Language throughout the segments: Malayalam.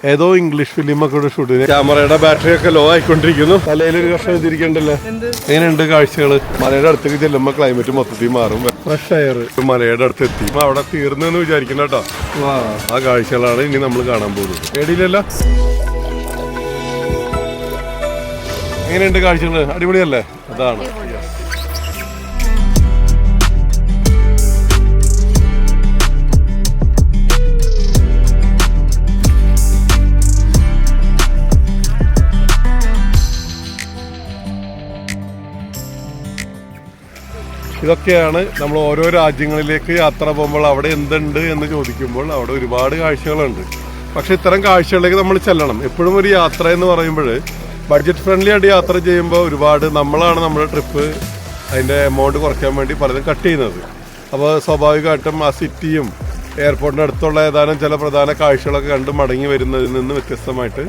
ഏതോ ഇംഗ്ലീഷ് ഫിലിം ഒക്കെ ഷൂട്ട് ചെയ്ത് ക്യാമറയുടെ ബാറ്ററി ഒക്കെ ലോ ആയിക്കൊണ്ടിരിക്കുന്നു. തലയിലൊരു കഷ്ണം എഴുതിയിരിക്കണ്ടല്ലോ. എങ്ങനെയുണ്ട് കാഴ്ചകള്? മലയുടെ അടുത്തേക്ക് ചെല്ലുമ്പോൾ ക്ലൈമറ്റ് മൊത്തത്തിൽ മാറും. Fresh air. മലയുടെ അടുത്ത് എത്തി അവിടെ തീർന്നെന്ന് വിചാരിക്കണം കേട്ടോ. ആ കാഴ്ചകളാണ് ഇനി നമ്മൾ കാണാൻ പോകുന്നത്. പേടിയില്ലല്ലോ. എങ്ങനെയുണ്ട് കാഴ്ചകള്? അടിപൊളിയല്ലേ? അതാണ് ഇതൊക്കെയാണ് നമ്മൾ ഓരോ രാജ്യങ്ങളിലേക്ക് യാത്ര പോകുമ്പോൾ അവിടെ എന്തുണ്ട് എന്ന് ചോദിക്കുമ്പോൾ അവിടെ ഒരുപാട് കാഴ്ചകളുണ്ട്. പക്ഷെ ഇത്തരം കാഴ്ചകളിലേക്ക് നമ്മൾ ചെല്ലണം. എപ്പോഴും ഒരു യാത്ര എന്ന് പറയുമ്പോൾ ബഡ്ജറ്റ് ഫ്രണ്ട്ലി ആയിട്ട് യാത്ര ചെയ്യുമ്പോൾ ഒരുപാട് നമ്മളാണ് നമ്മുടെ ട്രിപ്പ് അതിൻ്റെ എമൗണ്ട് കുറയ്ക്കാൻ വേണ്ടി പലതും കട്ട് ചെയ്യുന്നത്. അപ്പോൾ സ്വാഭാവികമായിട്ടും ആ സിറ്റിയും എയർപോർട്ടിൻ്റെ അടുത്തുള്ള ഏതാനും ചില പ്രധാന കാഴ്ചകളൊക്കെ കണ്ട് മടങ്ങി വരുന്നതിൽ നിന്ന് വ്യത്യസ്തമായിട്ട്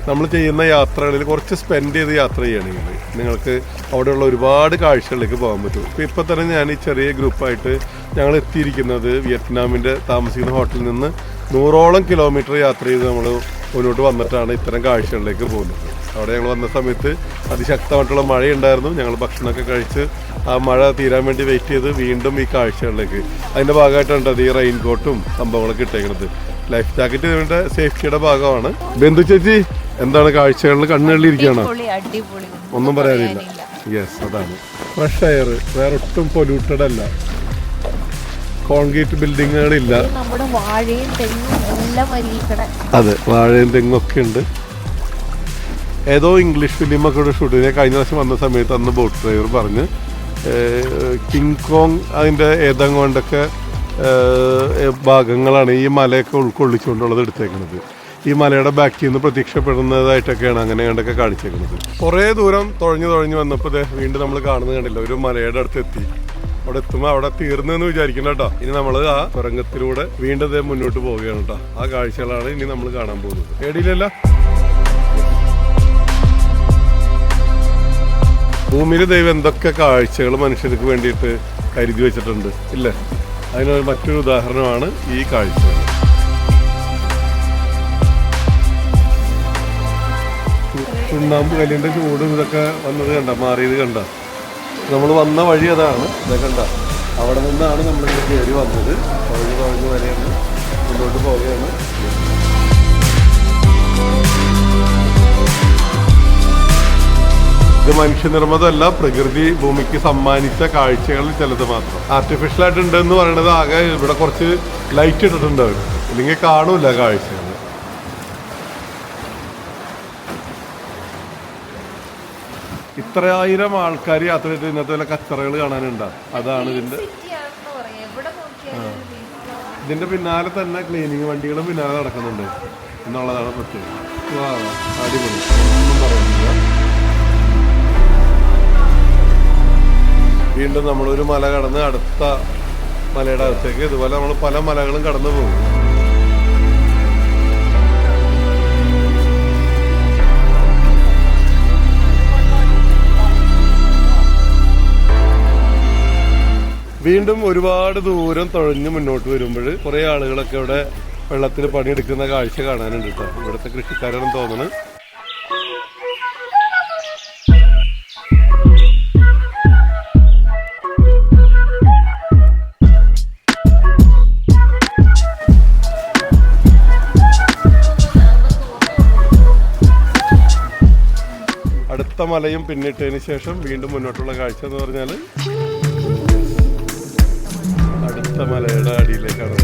നമ്മൾ ചെയ്യുന്ന യാത്രകളിൽ കുറച്ച് സ്പെൻഡ് ചെയ്ത് യാത്ര ചെയ്യണമെങ്കിൽ നിങ്ങൾക്ക് അവിടെയുള്ള ഒരുപാട് കാഴ്ചകളിലേക്ക് പോകാൻ പറ്റും. ഇപ്പോൾ തന്നെ ഞാൻ ഈ ചെറിയ ഗ്രൂപ്പായിട്ട് ഞങ്ങൾ എത്തിയിരിക്കുന്നത് വിയറ്റ്നാമിൻ്റെ താമസിക്കുന്ന ഹോട്ടലിൽ നിന്ന് 100ഓളം കിലോമീറ്റർ യാത്ര ചെയ്ത് നമ്മൾ മുന്നോട്ട് വന്നിട്ടാണ് ഇത്തരം കാഴ്ചകളിലേക്ക് പോകുന്നത്. അവിടെ ഞങ്ങൾ വന്ന സമയത്ത് അതിശക്തമായിട്ടുള്ള മഴയുണ്ടായിരുന്നു. ഞങ്ങൾ ഭക്ഷണമൊക്കെ കഴിച്ച് ആ മഴ തീരാൻ വേണ്ടി വെയിറ്റ് ചെയ്ത് വീണ്ടും ഈ കാഴ്ചകളിലേക്ക് അതിൻ്റെ ഭാഗമായിട്ടാണ് അത് ഈ റെയിൻ കോട്ടും സംഭവങ്ങളൊക്കെ ഇട്ടേക്കുന്നത്. ലൈഫ് ജാക്കറ്റ് ഇതിൻ്റെ സേഫ്റ്റിയുടെ ഭാഗമാണ്. ബന്ധു ചേച്ചി എന്താണ് കാഴ്ചകളിൽ കണ്ണുകളിലിരിക്കുകയാണ്? ഒന്നും പറയാനില്ല. യെസ്, അതാണ് ഫ്രഷ് എയർ. വേറെ ഒട്ടും പൊല്യൂട്ടഡ് അല്ല. കോൺക്രീറ്റ് ബിൽഡിങ്ങുകളില്ല. അതെ, വാഴയും തെങ്ങും ഒക്കെ ഉണ്ട്. ഏതോ ഇംഗ്ലീഷ് ഫിലിം ഒക്കെ ഷൂട്ട് ചെയ്ത് കഴിഞ്ഞ പ്രാവശ്യം വന്ന സമയത്ത് അന്ന് ബോട്ട് ഡ്രൈവർ പറഞ്ഞ് കിങ് കോങ് അതിൻ്റെ ഏതെങ്ങോണ്ടൊക്കെ ഭാഗങ്ങളാണ് ഈ മലയൊക്കെ ഉൾക്കൊള്ളിച്ചുകൊണ്ടുള്ളത് എടുത്തേക്കുന്നത്. ഈ മലയുടെ ബാക്കിൽ നിന്ന് പ്രത്യക്ഷപ്പെടുന്നതായിട്ടൊക്കെയാണ് അങ്ങനെ കണ്ടൊക്കെ കാണിച്ചേക്കുന്നത്. കുറേ ദൂരം തുഴഞ്ഞു വന്നപ്പോൾ വീണ്ടും നമ്മൾ കാണുന്നത് കണ്ടില്ല, ഒരു മലയുടെ അടുത്ത് എത്തി. അവിടെ എത്തുമ്പോൾ അവിടെ തീർന്നെന്ന് വിചാരിക്കണം കേട്ടോ. ഇനി നമ്മൾ ആ തുരങ്കത്തിലൂടെ വീണ്ടും മുന്നോട്ട് പോവുകയാണ് കേട്ടോ. ആ കാഴ്ചകളാണ് ഇനി നമ്മൾ കാണാൻ പോകുന്നത്. പേടിയില്ലല്ലോ. ഭൂമിയിൽ ദൈവം എന്തൊക്കെ കാഴ്ചകൾ മനുഷ്യർക്ക് വേണ്ടിയിട്ട് കരുതി വെച്ചിട്ടുണ്ട് ഇല്ലേ? അതിനൊരു മറ്റൊരു ഉദാഹരണമാണ് ഈ കാഴ്ചകൾ. ചുണ്ണാമ്പ് കല്ലിൻ്റെ ചൂടും ഇതൊക്കെ വന്നത് കണ്ട, മാറിയത് കണ്ട. നമ്മൾ വന്ന വഴി അതാണ്. ഇതൊക്കെ കണ്ട, അവിടെ നിന്നാണ് നമ്മളിങ്ങനെ കയറി വന്നത്. തുഴഞ്ഞ് വരെയാണ് മുന്നോട്ട് പോവുകയാണ്. ഇത് മനുഷ്യനിർമ്മിതമല്ല, പ്രകൃതി ഭൂമിക്ക് സമ്മാനിച്ച കാഴ്ചകളിൽ ചിലത് മാത്രം. ആർട്ടിഫിഷ്യലായിട്ട് ഉണ്ടെന്ന് പറയുന്നത് ആകെ ഇവിടെ കുറച്ച് ലൈറ്റ് ഇട്ടിട്ടുണ്ട് അവർ, ഇല്ലെങ്കിൽ കാണൂല കാഴ്ചകൾ. ഇത്രയായിരം ആൾക്കാർ യാത്ര ചെയ്ത് ഇന്നത്തെ വല്ല കച്ചറകൾ കാണാനുണ്ടോ? അതാണ് ഇതിന്റെ പിന്നാലെ തന്നെ ക്ലീനിങ് വണ്ടികളും പിന്നാലെ നടക്കുന്നുണ്ട് എന്നുള്ളതാണ് പ്രത്യേകത. അടിപൊളി, ഒന്നും പറയുന്നില്ല. വീണ്ടും നമ്മളൊരു മല കടന്ന് അടുത്ത മലയുടെ അകത്തേക്ക് ഇതുപോലെ നമ്മൾ പല മലകളും കടന്നു പോകും. വീണ്ടും ഒരുപാട് ദൂരം തുഴഞ്ഞ് മുന്നോട്ട് വരുമ്പോൾ കുറേ ആളുകളൊക്കെ ഇവിടെ വെള്ളത്തിൽ പണിയെടുക്കുന്ന കാഴ്ച കാണാനുണ്ട് കേട്ടോ. ഇവിടുത്തെ കൃഷിക്കാരാണെന്ന് തോന്നുന്നു. അടുത്ത മലയും പിന്നിട്ടതിന് ശേഷം വീണ്ടും മുന്നോട്ടുള്ള കാഴ്ച എന്ന് പറഞ്ഞാൽ അടുത്ത മലയുടെ അടിയിലേക്കാണ്.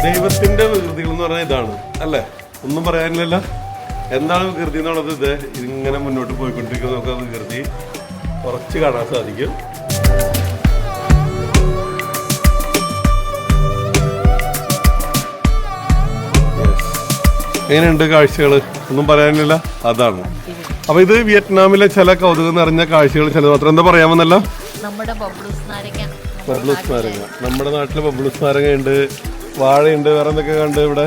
ദൈവത്തിന്റെ വികൃതികൾ എന്ന് പറഞ്ഞാൽ ഇതാണ് അല്ലേ? ഒന്നും പറയാനില്ലല്ലോ. എന്താണ് വികൃതി എന്നുള്ളത്? ഇത് ഇങ്ങനെ മുന്നോട്ട് പോയിക്കൊണ്ടിരിക്കുന്നത് നമുക്ക് വികൃതി കുറച്ച് കാണാൻ സാധിക്കും. എങ്ങനെയുണ്ട് കാഴ്ചകൾ? ഒന്നും പറയാനില്ല. അതാണ്. അപ്പൊ ഇത് വിയറ്റ്നാമിലെ ചില കൗതുകം നിറഞ്ഞ കാഴ്ചകൾ ചിലത് മാത്രം. എന്താ പറയാമെന്നല്ലോ? ബബ്ലൂസ് നാരങ്ങ. നമ്മുടെ നാട്ടില് ബബ്ലൂസ് നാരങ്ങ ഉണ്ട്, വാഴയുണ്ട്, വേറെ എന്തൊക്കെ കണ്ട് ഇവിടെ?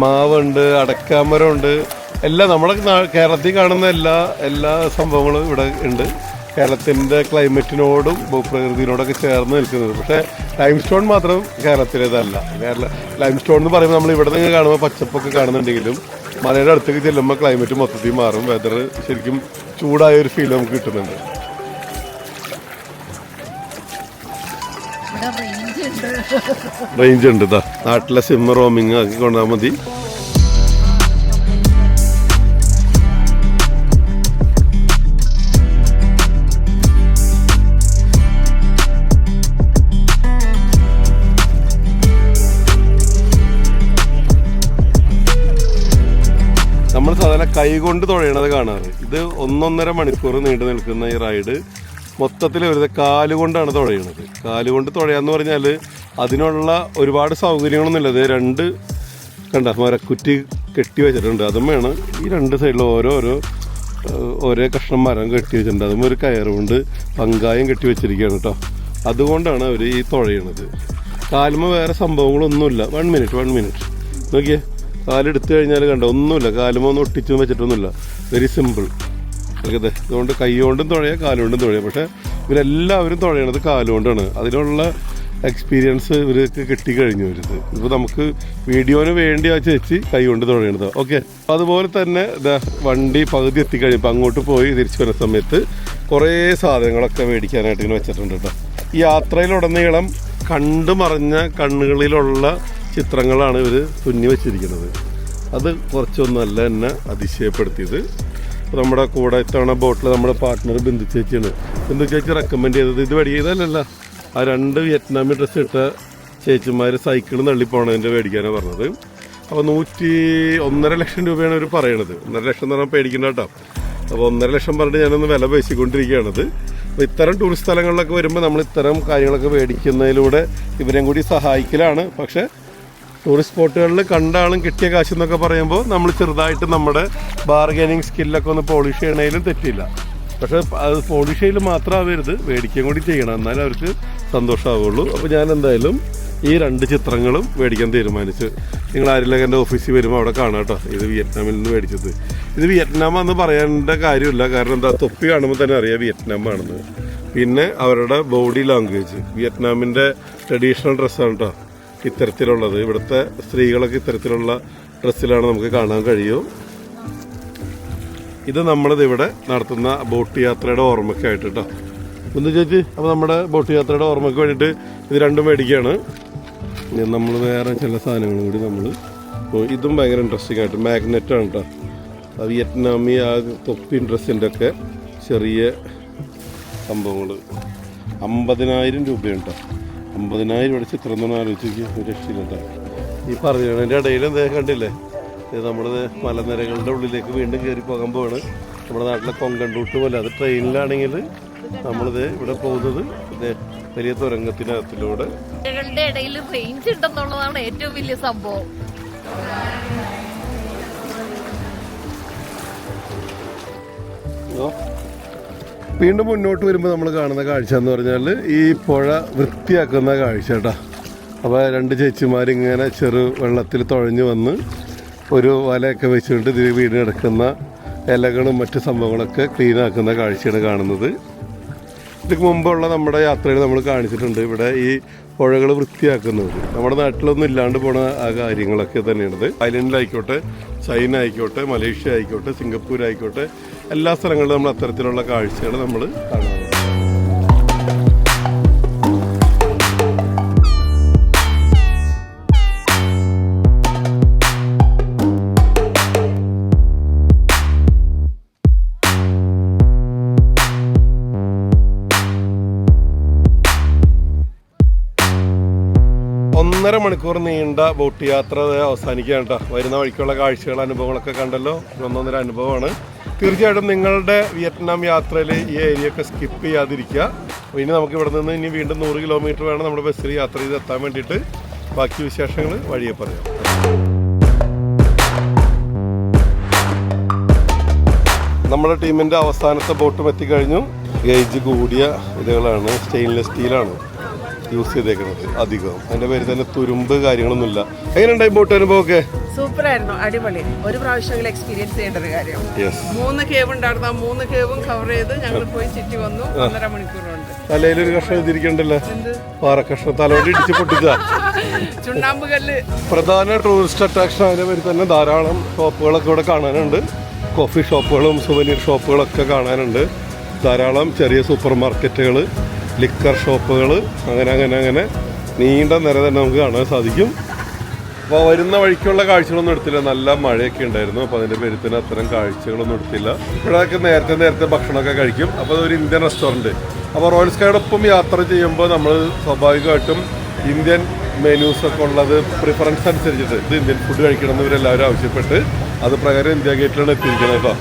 മാവുണ്ട്, അടക്കാമരമുണ്ട്, എല്ലാം നമ്മുടെ കേരളത്തിൽ കാണുന്ന എല്ലാ സംഭവങ്ങളും ഇവിടെ ഉണ്ട്. കേരളത്തിൻ്റെ ക്ലൈമറ്റിനോടും ഭൂപ്രകൃതിയോടൊക്കെ ചേർന്ന് നിൽക്കുന്നത്. പക്ഷേ ലൈം സ്റ്റോൺ മാത്രം കേരളത്തിലേതല്ല. ലൈം സ്റ്റോൺ എന്ന് പറയുമ്പോൾ നമ്മൾ ഇവിടെ നിന്ന് കാണുമ്പോൾ പച്ചപ്പൊക്കെ കാണുന്നുണ്ടെങ്കിലും മലയുടെ അടുത്തേക്ക് ചെല്ലുമ്പോൾ ക്ലൈമറ്റ് മൊത്തത്തിൽ മാറും. വെതർ ശരിക്കും ചൂടായ ഒരു ഫീൽ നമുക്ക് കിട്ടുന്നുണ്ട്. റേഞ്ച് ഉണ്ട്. ഇതാ നാട്ടിലെ സിം റോമിങ് ആക്കി കൊണ്ടാൽ മതി. നമ്മൾ സാധാരണ കൈകൊണ്ട് തുഴയണത് കാണാറ്. ഇത് 1.5 മണിക്കൂർ നീണ്ടു നിൽക്കുന്ന ഈ റൈഡ് മൊത്തത്തിൽ ഒരു കാലുകൊണ്ടാണ് തുഴയണത്. കാലുകൊണ്ട് തുഴയാന്ന് പറഞ്ഞാൽ അതിനുള്ള ഒരുപാട് സൗകര്യങ്ങളൊന്നുമില്ല. ഇത് 2 കണ്ട മരക്കുറ്റി കെട്ടി വെച്ചിട്ടുണ്ട്. അതുമാണ് ഈ 2 സൈഡിലും ഓരോ കഷ്ണം മരം കെട്ടി വെച്ചിട്ടുണ്ട്. അതും ഒരു കയറുകൊണ്ട് പങ്കായം കെട്ടി വെച്ചിരിക്കുകയാണ് കേട്ടോ. അതുകൊണ്ടാണ് അവർ ഈ തുഴയണത്. കാലുമ വേറെ സംഭവങ്ങളൊന്നുമില്ല. 1 മിനിറ്റ് നോക്കിയേ, കാലെടുത്തു കഴിഞ്ഞാൽ കണ്ടോ ഒന്നുമില്ല. കാലുമ ഒന്നും ഒട്ടിച്ചും വെച്ചിട്ടൊന്നുമില്ല. Very simple. അതെ, അതുകൊണ്ട് കൈ കൊണ്ടും തുഴയാം, കാലുകൊണ്ടും തുഴയാം. പക്ഷേ ഇവരെല്ലാവരും തുഴയണത് കാലുകൊണ്ടാണ്. അതിനുള്ള എക്സ്പീരിയൻസ് ഇവർക്ക് കിട്ടിക്കഴിഞ്ഞു. ഇപ്പോൾ നമുക്ക് വീഡിയോന് വേണ്ടി ആ ചേച്ചി കൈ കൊണ്ട് തുഴയണത്. ഓക്കെ, അതുപോലെ തന്നെ വണ്ടി പകുതി എത്തിക്കഴിഞ്ഞപ്പോൾ അങ്ങോട്ട് പോയി തിരിച്ചു വരുന്ന സമയത്ത് കുറേ സാധനങ്ങളൊക്കെ മേടിക്കാനായിട്ട് ഇങ്ങനെ വെച്ചിട്ടുണ്ട് കേട്ടോ. ഈ യാത്രയിലുടനീളം കണ്ടു മറഞ്ഞ കണ്ണുകളിലുള്ള ചിത്രങ്ങളാണ് ഇവർ തുന്നി വെച്ചിരിക്കുന്നത്. അത് കുറച്ചൊന്നുമല്ല എന്നെ അതിശയപ്പെടുത്തിയത്. നമ്മുടെ കൂടെ ഇത്തവണ ബോട്ടിൽ നമ്മുടെ പാർട്ട്ണർ ബിന്ദു ചേച്ചിയാണ്. ബിന്ദു ചേച്ചി റെക്കമെൻഡ് ചെയ്തത് ഇത് മേടിക്കുന്നതല്ല, ആ 2 വിയറ്റ്നാമി ഡ്രസ്സ് ഇട്ട ചേച്ചിമാർ സൈക്കിൾ തള്ളിപ്പോണതിൻ്റെ മേടിക്കാനാണ് പറഞ്ഞത്. അപ്പോൾ 1.5 ലക്ഷം രൂപയാണ് അവർ പറയണത്. 1.5 ലക്ഷം എന്ന് പറഞ്ഞാൽ പേടിക്കേണ്ട കേട്ടോ. അപ്പോൾ 1.5 ലക്ഷം പറഞ്ഞിട്ട് ഞാനൊന്ന് വില പേശിക്കൊണ്ടിരിക്കുകയാണത്. അപ്പോൾ ഇത്തരം ടൂറിസ്റ്റ് സ്ഥലങ്ങളിലൊക്കെ വരുമ്പോൾ നമ്മൾ ഇത്തരം കാര്യങ്ങളൊക്കെ മേടിക്കുന്നതിലൂടെ ഇവരെയും കൂടി സഹായിക്കലാണ്. പക്ഷേ ടൂറിസ്റ്റ് സ്പോട്ടുകളിൽ കണ്ടാളും കിട്ടിയ കാശ് എന്നൊക്കെ പറയുമ്പോൾ നമ്മൾ ചെറുതായിട്ട് നമ്മുടെ ബാർഗൈനിങ് സ്കില്ലൊക്കെ ഒന്ന് പോളിഷ് ചെയ്യണതിലും തെറ്റില്ല. പക്ഷേ അത് പോളിഷ് ചെയ്യൽ മാത്രമാവരുത്, മേടിക്കുകയും കൂടി ചെയ്യണം, എന്നാലും അവർക്ക് സന്തോഷമാവുള്ളൂ. അപ്പോൾ ഞാൻ എന്തായാലും ഈ 2 ചിത്രങ്ങളും മേടിക്കാൻ തീരുമാനിച്ചു. നിങ്ങൾ ആരെങ്കിലും എൻ്റെ ഓഫീസിൽ വരുമ്പോൾ അവിടെ കാണാം കേട്ടോ. ഇത് വിയറ്റ്നാമിൽ നിന്ന് മേടിച്ചത്. ഇത് വിയറ്റ്നാമാണെന്ന് പറയേണ്ട കാര്യമില്ല, കാരണം എന്താ, തൊപ്പി കാണുമ്പോൾ തന്നെ അറിയാം വിയറ്റ്നാമാണെന്ന്. പിന്നെ അവരുടെ ബോഡി ലാംഗ്വേജ്, വിയറ്റ്നാമിൻ്റെ ട്രഡീഷണൽ ഡ്രസ്സാണ് കേട്ടോ ഇത്തരത്തിലുള്ളത്. ഇവിടുത്തെ സ്ത്രീകളൊക്കെ ഇത്തരത്തിലുള്ള ഡ്രസ്സിലാണ് നമുക്ക് കാണാൻ കഴിയും. ഇത് നമ്മളിത് ഇവിടെ നടത്തുന്ന ബോട്ട് യാത്രയുടെ ഓർമ്മയ്ക്കായിട്ട് കേട്ടോ. ഒന്ന് ചേച്ചി, അപ്പോൾ നമ്മുടെ ബോട്ട് യാത്രയുടെ ഓർമ്മയ്ക്ക് വേണ്ടിയിട്ട് ഇത് 2 മേടിക്കുകയാണ്. നമ്മൾ വേറെ ചില സാധനങ്ങളും കൂടി നമ്മൾ ഇതും ഭയങ്കര ഇൻട്രസ്റ്റിംഗ് ആയിട്ട് മാഗ്നറ്റാണ് കേട്ടോ. വിയറ്റ്നാമി ആ തൊപ്പിൻ ഡ്രസ്സിൻ്റെ ഒക്കെ ചെറിയ സംഭവങ്ങൾ 50,000 രൂപയാണ് കേട്ടോ. 50,000 ഇവിടെ ചിത്രം തന്നെ ആലോചിച്ച് ഒരു രക്ഷയില്ല കേട്ടോ. ഈ പറഞ്ഞതിൻ്റെ ഇടയിൽ എന്താ കണ്ടില്ലേ, ഇത് നമ്മുടെ മലനിരകളുടെ ഉള്ളിലേക്ക് വീണ്ടും കയറി പോകാൻ പോവാണ്. നമ്മുടെ നാട്ടിലെ കൊങ്കൺ റൂട്ട് പോലെ. അത് ട്രെയിനിലാണെങ്കിൽ നമ്മളിത് ഇവിടെ പോകുന്നത് വലിയ തുരങ്കത്തിനകത്തിലൂടെ. ഇടയിൽ റേഞ്ച് ഉണ്ടെന്നുള്ളതാണ് ഏറ്റവും വലിയ സംഭവം. വീണ്ടും മുന്നോട്ട് വരുമ്പോൾ നമ്മൾ കാണുന്ന കാഴ്ച എന്ന് പറഞ്ഞാൽ ഈ പുഴ വൃത്തിയാക്കുന്ന കാഴ്ച കേട്ടോ. അപ്പോൾ 2 ചേച്ചിമാരിങ്ങനെ ചെറു വെള്ളത്തിൽ തുഴഞ്ഞു വന്ന് ഒരു വലയൊക്കെ വെച്ചുകൊണ്ട് ഇതിൽ വീട് കിടക്കുന്ന ഇലകളും മറ്റു സംഭവങ്ങളൊക്കെ ക്ലീനാക്കുന്ന കാഴ്ചയാണ് കാണുന്നത്. ഇതിന് മുമ്പുള്ള നമ്മുടെ യാത്രയിൽ നമ്മൾ കാണിച്ചിട്ടുണ്ട് ഇവിടെ ഈ പുഴകൾ വൃത്തിയാക്കുന്നത്. നമ്മുടെ നാട്ടിലൊന്നും ഇല്ലാണ്ട് പോണ ആ കാര്യങ്ങളൊക്കെ തന്നെയാണത്. തായ്ലൻഡിലായിക്കോട്ടെ, ചൈന ആയിക്കോട്ടെ, മലേഷ്യ ആയിക്കോട്ടെ, സിംഗപ്പൂർ ആയിക്കോട്ടെ, എല്ലാ സ്ഥലങ്ങളിലും നമ്മൾ അത്തരത്തിലുള്ള കാഴ്ചകൾ നമ്മൾ കാണുന്നത്. ഒന്നര മണിക്കൂർ നീണ്ട ബോട്ട് യാത്ര അവസാനിക്കുകയാണ് കേട്ടോ. വരുന്ന വഴിക്കുള്ള കാഴ്ചകൾ, അനുഭവങ്ങളൊക്കെ കണ്ടല്ലോ. ഒന്നൊന്നര അനുഭവമാണ്. തീർച്ചയായിട്ടും നിങ്ങളുടെ വിയറ്റ്നാം യാത്രയിൽ ഈ ഏരിയയൊക്കെ സ്കിപ്പ് ചെയ്യാതിരിക്കുക. ഇനി നമുക്ക് ഇവിടെ നിന്ന് ഇനി വീണ്ടും 100 കിലോമീറ്റർ വേണം നമ്മുടെ ബസ്സിൽ യാത്ര ചെയ്ത് എത്താൻ വേണ്ടിയിട്ട്. ബാക്കി വിശേഷങ്ങൾ വഴിയെ പറയാം. നമ്മുടെ ടീമിൻ്റെ അവസാനത്തെ ബോട്ടും എത്തിക്കഴിഞ്ഞു. ഗേജ് കൂടിയ ഇതുകളാണ്, സ്റ്റെയിൻലെസ് സ്റ്റീലാണ്. യൂസ് ചെയ്തേക്കുന്നത് അധികം. അതിന്റെ പേര് തന്നെ തുരുമ്പ് കാര്യങ്ങളൊന്നുമില്ല. എങ്ങനെയുണ്ടായി ബോട്ട് അനുഭവമൊക്കെ? സൂപ്പർ ആയിരുന്നു, അടിപൊളി. ഒരു പ്രാവശ്യമെങ്കിലും എക്സ്പീരിയൻസ് ചെയ്യേണ്ട ഒരു കാര്യം. 3 കേവ് ഉണ്ടായിരുന്നു, ആ 3 കേവും കവർ ചെയ്ത് ഞങ്ങൾ പോയി ചുറ്റി വന്നു. 1.5 മണിക്കൂറുണ്ട്. തലയിലൊരു കഷ്ണം എഴുതിയിരിക്കണ്ടല്ലോ, പാറക്കഷ്ണം തലോടി ഇടിച്ച് പൊട്ടിച്ച ചുണ്ണാമ്പ് കല്ല്. പ്രധാന ടൂറിസ്റ്റ് അട്രാക്ഷൻ അതിന്റെ പേര് തന്നെ ധാരാളം ഷോപ്പുകളൊക്കെ ഇവിടെ കാണാനുണ്ട്. കോഫി ഷോപ്പുകളും സുവനീർ ഷോപ്പുകളൊക്കെ കാണാനുണ്ട്. ധാരാളം ചെറിയ സൂപ്പർ മാർക്കറ്റുകൾ, ലിക്കർ ഷോപ്പുകൾ, അങ്ങനെ നീണ്ട നിര തന്നെ നമുക്ക് കാണാൻ സാധിക്കും. അപ്പോൾ വരുന്ന വഴിക്കുള്ള കാഴ്ചകളൊന്നും എടുത്തില്ല, നല്ല മഴയൊക്കെ ഉണ്ടായിരുന്നു. അപ്പോൾ അതിൻ്റെ പേരിൽ തന്നെ അത്തരം കാഴ്ചകളൊന്നും എടുത്തില്ല. ഇവിടെയൊക്കെ നേരത്തെ ഭക്ഷണമൊക്കെ കഴിക്കും. അപ്പോൾ അതൊരു ഇന്ത്യൻ റെസ്റ്റോറൻറ്റ്. അപ്പോൾ റോയൽ സ്കൈയോടൊപ്പം യാത്ര ചെയ്യുമ്പോൾ നമ്മൾ സ്വാഭാവികമായിട്ടും ഇന്ത്യൻ മെനൂസൊക്കെ ഉള്ളത് പ്രിഫറൻസ് അനുസരിച്ചിട്ട് ഇത് ഇന്ത്യൻ ഫുഡ് കഴിക്കണം എന്ന് ഇവരെല്ലാവരും ആവശ്യപ്പെട്ട് അത് പ്രകാരം ഇന്ത്യ ഗേറ്റിലാണ് എത്തിയിരിക്കുന്നത് കേട്ടോ.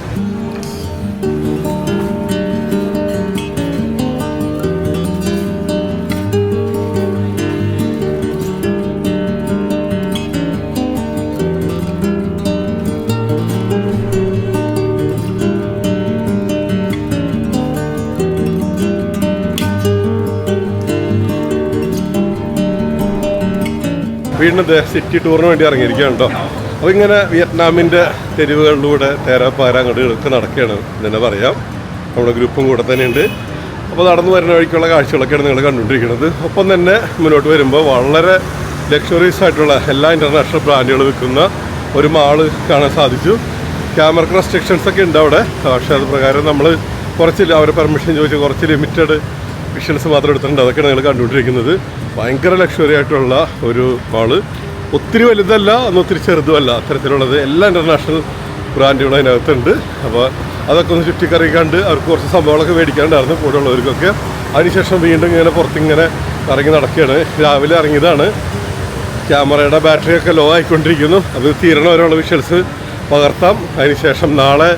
വീണ്ടും സിറ്റി ടൂറിന് വേണ്ടി ഇറങ്ങിയിരിക്കുകയാണ് കേട്ടോ. അപ്പോൾ ഇങ്ങനെ വിയറ്റ്നാമിൻ്റെ തെരുവുകളിലൂടെ തേരാപ്പാര അങ്ങോട്ട് നടക്കുകയാണ് തന്നെ പറയാം. നമ്മുടെ ഗ്രൂപ്പും കൂടെ തന്നെയുണ്ട്. അപ്പോൾ നടന്നു വരുന്ന വഴിക്കുള്ള കാഴ്ചകളൊക്കെയാണ് നിങ്ങൾ കണ്ടുകൊണ്ടിരിക്കുന്നത്. ഒപ്പം തന്നെ മുന്നോട്ട് വരുമ്പോൾ വളരെ ലക്ഷറീസ് ആയിട്ടുള്ള എല്ലാ ഇൻ്റർനാഷണൽ ബ്രാൻഡുകൾ വിൽക്കുന്ന ഒരു മാള് കാണാൻ സാധിച്ചു. ക്യാമറക്ക് റെസ്ട്രിക്ഷൻസ് ഒക്കെ ഉണ്ട് അവിടെ. പക്ഷേ അത് പ്രകാരം നമ്മൾ കുറച്ച് അവരെ പെർമിഷൻ ചോദിച്ച് കുറച്ച് ലിമിറ്റഡ് വിഷ്വൽസ് മാത്രം എടുത്തിട്ടുണ്ട്. അതൊക്കെയാണ് നിങ്ങൾ കണ്ടുകൊണ്ടിരിക്കുന്നത്. ഭയങ്കര ലക്ഷറി ആയിട്ടുള്ള ഒരു മാള്. ഒത്തിരി വലുതല്ല, ഒത്തിരി ചെറുതുമല്ല, അത്തരത്തിലുള്ളത് എല്ലാ ഇൻ്റർനാഷണൽ ബ്രാൻഡുകളും അതിനകത്തുണ്ട്. അപ്പോൾ അതൊക്കെ ഒന്ന് ചുറ്റിക്കറി കണ്ട് അവർക്ക് കുറച്ച് സംഭവങ്ങളൊക്കെ മേടിക്കാനുണ്ടായിരുന്നു കൂടെ ഉള്ളവർക്കൊക്കെ. അതിനുശേഷം വീണ്ടും ഇങ്ങനെ പുറത്തിങ്ങനെ ഇറങ്ങി നടക്കുകയാണ്. രാവിലെ ഇറങ്ങിയതാണ്. ക്യാമറയുടെ ബാറ്ററിയൊക്കെ ലോ ആയിക്കൊണ്ടിരിക്കുന്നു. അത് തീരണ വരെയുള്ള വിഷ്വൽസ് പകർത്താം. അതിനുശേഷം നാളെ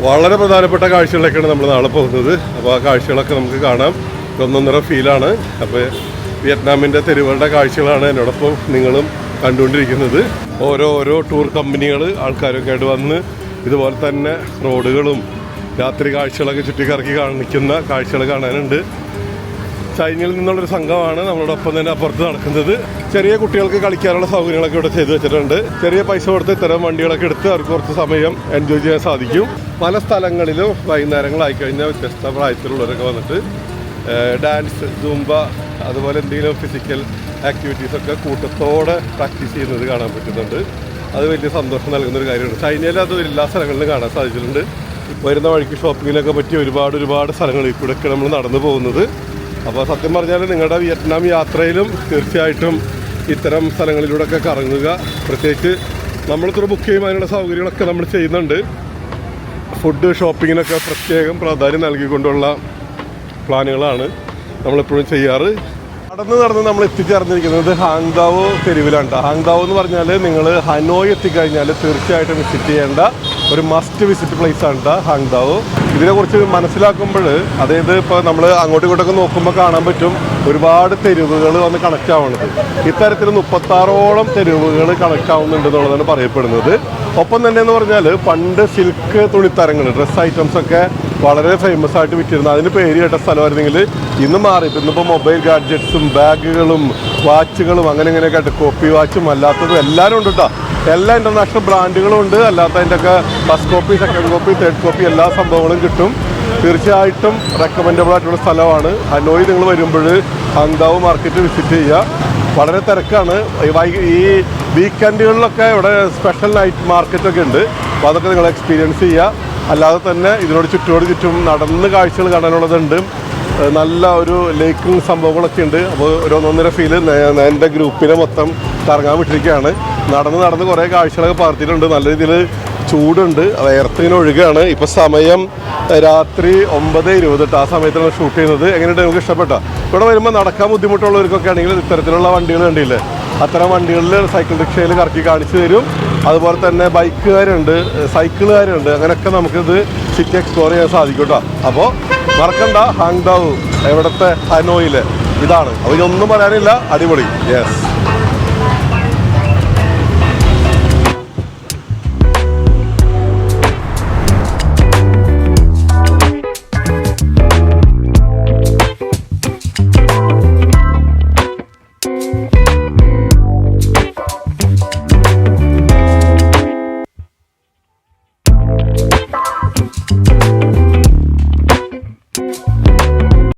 വളരെ പ്രധാനപ്പെട്ട കാഴ്ചകളിലേക്കാണ് നമ്മൾ നാളെ പോകുന്നത്. അപ്പോൾ ആ കാഴ്ചകളൊക്കെ നമുക്ക് കാണാം. ഒന്നൊന്നര ഫീലാണ്. അപ്പോൾ വിയറ്റ്നാമിൻ്റെ തെരുവുകളുടെ കാഴ്ചകളാണ് എന്നോടൊപ്പം നിങ്ങളും കണ്ടുകൊണ്ടിരിക്കുന്നത്. ഓരോ ടൂർ കമ്പനികൾ ആൾക്കാരൊക്കെ ആയിട്ട് വന്ന് ഇതുപോലെ തന്നെ റോഡുകളും രാത്രി കാഴ്ചകളൊക്കെ ചുറ്റിക്കറക്കി കാണിക്കുന്ന കാഴ്ചകൾ കാണാനുണ്ട്. ചൈനയിൽ നിന്നുള്ളൊരു സംഘമാണ് നമ്മളോടൊപ്പം തന്നെ അപ്പുറത്ത് നടക്കുന്നത്. ചെറിയ കുട്ടികൾക്ക് കളിക്കാനുള്ള സൗകര്യങ്ങളൊക്കെ ഇവിടെ ചെയ്തു വെച്ചിട്ടുണ്ട്. ചെറിയ പൈസ കൊടുത്ത് ഇത്തരം വണ്ടികളൊക്കെ എടുത്ത് അവർക്ക് കുറച്ച് സമയം എൻജോയ് ചെയ്യാൻ സാധിക്കും. പല സ്ഥലങ്ങളിലും വൈകുന്നേരങ്ങളായി കഴിഞ്ഞാൽ വ്യത്യസ്ത പ്രായത്തിലുള്ളവരൊക്കെ വന്നിട്ട് ഡാൻസ്, സൂംബ, അതുപോലെ എന്തെങ്കിലും ഫിസിക്കൽ ആക്ടിവിറ്റീസൊക്കെ കൂട്ടത്തോടെ പ്രാക്ടീസ് ചെയ്യുന്നത് കാണാൻ പറ്റുന്നുണ്ട്. അത് വലിയ സന്തോഷം നൽകുന്നൊരു കാര്യമാണ്. ചൈനയിൽ അത് എല്ലാ സ്ഥലങ്ങളിലും കാണാൻ സാധിച്ചിട്ടുണ്ട്. വരുന്ന വഴിക്ക് ഷോപ്പിങ്ങിനൊക്കെ പറ്റിയ ഒരുപാട് സ്ഥലങ്ങളിൽ കൂടെയൊക്കെ നമ്മൾ നടന്നു പോകുന്നത്. അപ്പോൾ സത്യം പറഞ്ഞാൽ നിങ്ങളുടെ വിയറ്റ്നാം യാത്രയിലും തീർച്ചയായിട്ടും ഇത്തരം സ്ഥലങ്ങളിലൂടെയൊക്കെ കറങ്ങുക. പ്രത്യേകിച്ച് നമ്മളിത്ര ബുക്ക് ചെയ്യുമ്പോൾ അതിനുള്ള സൗകര്യങ്ങളൊക്കെ നമ്മൾ ചെയ്യുന്നുണ്ട്. ഫുഡ് ഷോപ്പിങ്ങിനൊക്കെ പ്രത്യേകം പ്രാധാന്യം നൽകിക്കൊണ്ടുള്ള പ്ലാനുകളാണ് നമ്മളെപ്പോഴും ചെയ്യാറ്. നടന്ന് നമ്മൾ എത്തിച്ചേർന്നിരിക്കുന്നത് ഹാങ്ദാവോ തെരുവിലാണ്. ഹാങ്ദാവോ എന്ന് പറഞ്ഞാൽ നിങ്ങൾ ഹനോയ് എത്തിക്കഴിഞ്ഞാൽ തീർച്ചയായിട്ടും വിസിറ്റ് ചെയ്യേണ്ട ഒരു മസ്റ്റ് വിസിറ്റ് പ്ലേസ് ആണ് ഹാങ്ദാവോ. ഇതിനെക്കുറിച്ച് മനസ്സിലാക്കുമ്പോൾ അതായത് ഇപ്പോൾ നമ്മൾ അങ്ങോട്ടും ഇങ്ങോട്ടൊക്കെ നോക്കുമ്പോൾ കാണാൻ പറ്റും ഒരുപാട് തെരുവുകൾ വന്ന് കണക്റ്റ് ആവുന്നത്. ഇത്തരത്തിൽ 36ഓളം തെരുവുകൾ കണക്റ്റ് ആവുന്നുണ്ട് എന്നുള്ളതാണ് പറയപ്പെടുന്നത്. ഒപ്പം തന്നെ എന്ന് പറഞ്ഞാൽ പണ്ട് സിൽക്ക് തുണിത്തരങ്ങൾ, ഡ്രസ് ഐറ്റംസ് ഒക്കെ വളരെ ഫേമസ് ആയിട്ട് വിറ്റിരുന്നത്. അതിന് പേര് കേട്ട സ്ഥലമായിരുന്നെങ്കിൽ ഇന്ന് മാറി. ഇന്നിപ്പോൾ മൊബൈൽ ഗാഡ്ജറ്റ്സും ബാഗുകളും വാച്ചുകളും അങ്ങനെയൊക്കെ ആയിട്ട് കോപ്പി വാച്ചും അല്ലാത്തതും എല്ലാവരും ഉണ്ട് കേട്ടോ. എല്ലാ ഇൻ്റർനാഷണൽ ബ്രാൻഡുകളും ഉണ്ട്. അല്ലാത്തതിൻ്റെ ഒക്കെ first copy, second copy, third copy എല്ലാ സംഭവങ്ങളും കിട്ടും. തീർച്ചയായിട്ടും റെക്കമെൻഡബിൾ ആയിട്ടുള്ള സ്ഥലമാണ്. ഹനോയ് നിങ്ങൾ വരുമ്പോൾ ഹാങ്ദാവോ മാർക്കറ്റ് വിസിറ്റ് ചെയ്യുക. വളരെ തിരക്കാണ്. ഈ വീക്കെൻഡുകളിലൊക്കെ ഇവിടെ സ്പെഷ്യൽ നൈറ്റ് മാർക്കറ്റൊക്കെ ഉണ്ട്. അപ്പോൾ അതൊക്കെ നിങ്ങൾ എക്സ്പീരിയൻസ് ചെയ്യുക. അല്ലാതെ തന്നെ ഇതിനോട് ചുറ്റും നടന്ന് കാഴ്ചകൾ കാണാനുള്ളതുണ്ട്. നല്ല ഒരു ലേക്കും സംഭവങ്ങളൊക്കെ ഉണ്ട്. അപ്പോൾ ഒരു 1.5 ഫീല് എൻ്റെ ഗ്രൂപ്പിനെ മൊത്തം കറങ്ങാൻ വിട്ടിരിക്കുകയാണ്. നടന്ന് കുറേ കാഴ്ചകളൊക്കെ പകർത്തിയിട്ടുണ്ട്. നല്ല രീതിയിൽ ചൂടുണ്ട്, വേർത്തിങ്ങനെ ഒഴുകുകയാണ്. ഇപ്പോൾ സമയം രാത്രി 9:20. ആ സമയത്താണ് ഷൂട്ട് ചെയ്യുന്നത്. എങ്ങനെയുണ്ട്, നമുക്ക് ഇഷ്ടപ്പെട്ടോ? ഇവിടെ വരുമ്പോൾ നടക്കാൻ ബുദ്ധിമുട്ടുള്ളവർക്കൊക്കെ ആണെങ്കിൽ ഇത്തരത്തിലുള്ള വണ്ടികൾ കണ്ടില്ലേ, അത്തരം വണ്ടികളിൽ സൈക്കിൾ റിക്ഷയിൽ കറക്കി കാണിച്ചു തരും. അതുപോലെ തന്നെ ബൈക്കുകാരുണ്ട്, സൈക്കിളുകാരുണ്ട്. അങ്ങനെയൊക്കെ നമുക്കിത് സിറ്റി എക്സ്പ്ലോർ ചെയ്യാൻ സാധിക്കും കേട്ടോ. അപ്പോൾ മറക്കണ്ട, ഹാങ്ദാവോ എവിടുത്തെ ഹനോയിലെ ഇതാണ്. അപ്പോൾ ഇതൊന്നും പറയാനില്ല, അടിപൊളി. യെസ്.